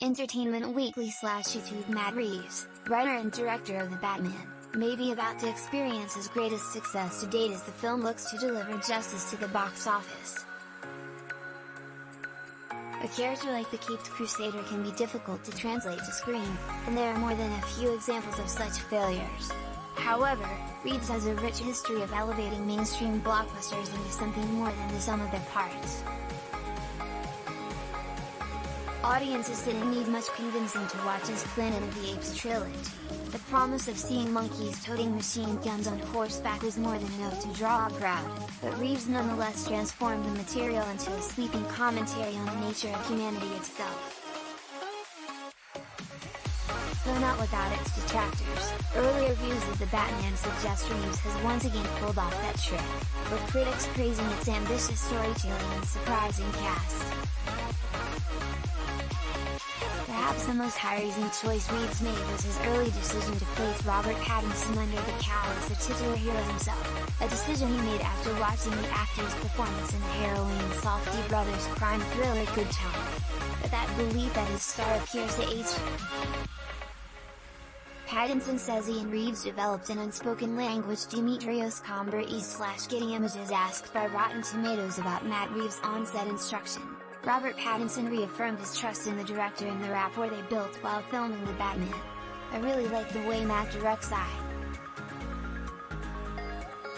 Entertainment Weekly / YouTube Matt Reeves, writer and director of The Batman, may be about to experience his greatest success to date as the film looks to deliver justice to the box office. A character like the Caped Crusader can be difficult to translate to screen, and there are more than a few examples of such failures. However, Reeves has a rich history of elevating mainstream blockbusters into something more than the sum of their parts. Audiences didn't need much convincing to watch his Planet of the Apes trilogy. The promise of seeing monkeys toting machine guns on horseback was more than enough to draw a crowd, but Reeves nonetheless transformed the material into a sweeping commentary on the nature of humanity itself. Though not without its detractors, early reviews of The Batman suggest Reeves has once again pulled off that trick, with critics praising its ambitious storytelling and surprising cast. Perhaps the most hair-raising choice Reeves made was his early decision to place Robert Pattinson under the cowl as the titular hero himself, a decision he made after watching the actor's performance in the harrowing Safdie brothers crime thriller Good Time. But that belief that his star appears to age. Pattinson says he and Reeves developed an unspoken language. Kambouris / Getty ImagesAsked by Rotten Tomatoes about Matt Reeves' on-set instruction. Robert Pattinson reaffirmed his trust in the director and the rapport they built while filming The Batman. "I really like the way Matt directs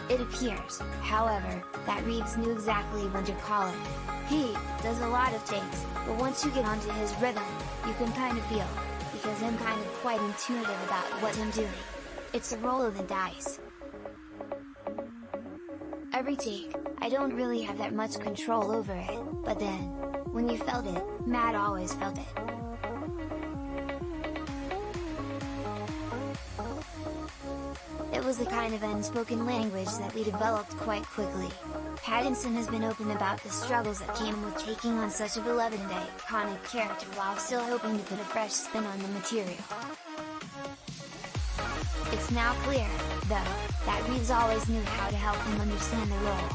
It appears, however, that Reeves knew exactly when to call it. He does a lot of takes, but once you get onto his rhythm, you can kind of feel, because I'm kind of quite intuitive about what I'm doing. It's a roll of the dice. Every take, I don't really have that much control over it, but then, when you felt it, Matt always felt it." It was the kind of unspoken language that we developed quite quickly. Pattinson has been open about the struggles that came with taking on such a beloved and iconic character while still hoping to put a fresh spin on the material. It's now clear, though, that Reeves always knew how to help him understand the role.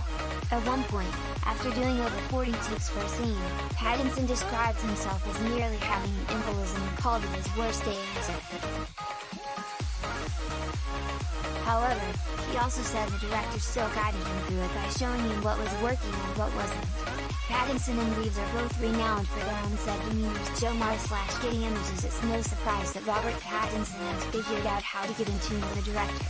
At one point, after doing over 40 takes for a scene, Pattinson describes himself as nearly having an embolism and called it his worst day as However, he also said the director still guided him through it by showing him what was working and what wasn't. Pattinson and Reeves are both renowned for their on-set demeanors. Maher / Getty Images. It's no surprise that Robert Pattinson has figured out how to get in tune with the director.